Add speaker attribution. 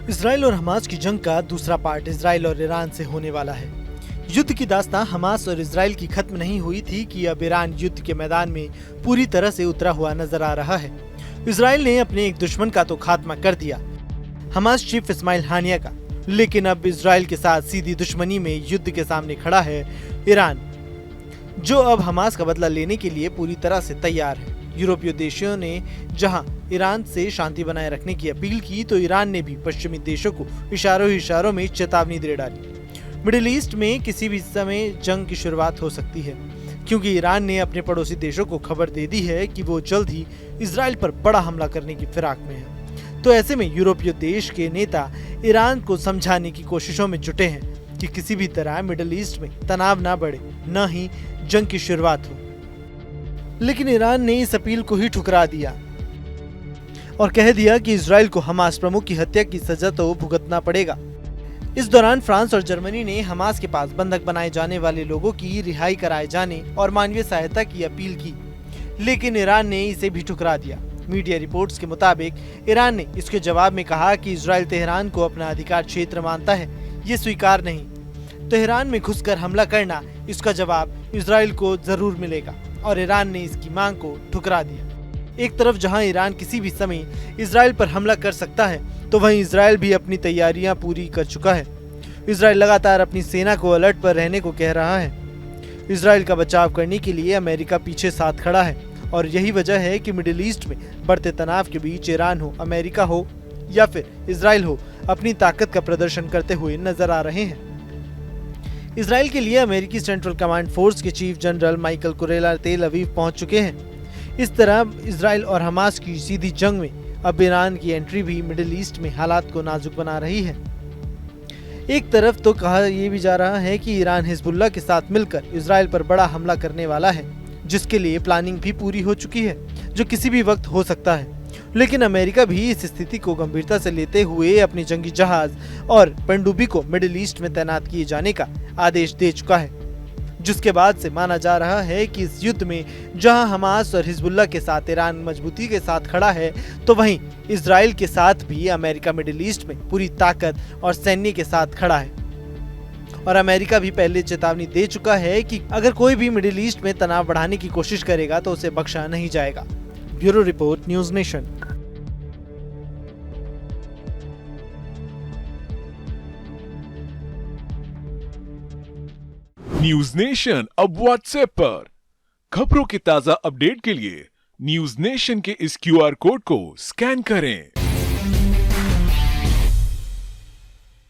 Speaker 1: Israel और Hamas की जंग का दूसरा पार्ट इसराइल और ईरान से होने वाला है। युद्ध की दास्तां हमास और इसराइल की खत्म नहीं हुई थी कि अब ईरान युद्ध के मैदान में पूरी तरह से उतरा हुआ नजर आ रहा है। इसराइल ने अपने एक दुश्मन का तो खात्मा कर दिया, हमास चीफ इस्माइल हानिया का, लेकिन अब इसराइल के साथ सीधी दुश्मनी में युद्ध के सामने खड़ा है ईरान, जो अब हमास का बदला लेने के लिए पूरी तरह से तैयार है। यूरोपीय देशों ने जहां ईरान से शांति बनाए रखने की अपील की, तो ईरान ने भी पश्चिमी देशों को इशारों में चेतावनी दे डाली। मिडिल ईस्ट में किसी भी समय जंग की शुरुआत हो सकती है, क्योंकि ईरान ने अपने पड़ोसी देशों को खबर दे दी है कि वो जल्द ही इसराइल पर बड़ा हमला करने की फिराक में है। तो ऐसे में यूरोपीय देश के नेता ईरान को समझाने की कोशिशों में जुटे हैं कि किसी भी तरह मिडिल ईस्ट में तनाव ना बढ़े, न ही जंग की शुरुआत हो। लेकिन ईरान ने इस अपील को ही ठुकरा दिया और कह दिया कि इसराइल को हमास प्रमुख की हत्या की सजा तो भुगतना पड़ेगा। इस दौरान फ्रांस और जर्मनी ने हमास के पास बंधक बनाए जाने वाले लोगों की रिहाई कराए जाने और मानवीय सहायता की अपील की, लेकिन ईरान ने इसे भी ठुकरा दिया। मीडिया रिपोर्ट्स के मुताबिक ईरान ने इसके जवाब में कहा कि इसराइल तेहरान को अपना अधिकार क्षेत्र मानता है, ये स्वीकार नहीं। तेहरान में घुसकर हमला करना, इसका जवाब इसराइल को जरूर मिलेगा, और ईरान ने इसकी मांग को ठुकरा दिया। एक तरफ जहां ईरान किसी भी समय इसराइल पर हमला कर सकता है, तो वहीं इसराइल भी अपनी तैयारियां पूरी कर चुका है। इसराइल लगातार अपनी सेना को अलर्ट पर रहने को कह रहा है। इसराइल का बचाव करने के लिए अमेरिका पीछे साथ खड़ा है, और यही वजह है कि मिडिल ईस्ट में बढ़ते तनाव के बीच ईरान हो, अमेरिका हो या फिर इसराइल हो, अपनी ताकत का प्रदर्शन करते हुए नजर आ रहे हैं। इसराइल के लिए अमेरिकी सेंट्रल कमांड फोर्स के चीफ जनरल माइकल कुरेला तेल अवीव पहुंच चुके हैं। इस तरह इसराइल और हमास की सीधी जंग में अब ईरान की एंट्री भी मिडिल ईस्ट में हालात को नाजुक बना रही है। एक तरफ तो कहा यह भी जा रहा है कि ईरान हिजबुल्लाह के साथ मिलकर इसराइल पर बड़ा हमला करने वाला है, जिसके लिए प्लानिंग भी पूरी हो चुकी है, जो किसी भी वक्त हो सकता है। लेकिन अमेरिका भी इस स्थिति को गंभीरता से लेते हुए अपनी जंगी जहाज और पनडुब्बी को मिडिल ईस्ट में तैनात किए जाने का आदेश दे चुका है, जिसके बाद से माना जा रहा है कि इस युद्ध में जहां हमास और हिजबुल्लाह के साथ ईरान मजबूती के साथ खड़ा है, तो वहीं इसराइल के साथ भी अमेरिका मिडिल ईस्ट में पूरी ताकत और सैन्य के साथ खड़ा है। और अमेरिका भी पहले चेतावनी दे चुका है कि अगर कोई भी मिडिल ईस्ट में तनाव बढ़ाने की कोशिश करेगा तो उसे बख्शा नहीं जाएगा। Bureau report, news nation.
Speaker 2: News nation अब व्हाट्सएप पर खबरों के ताजा अपडेट के लिए न्यूज नेशन के इस QR कोड को स्कैन करें।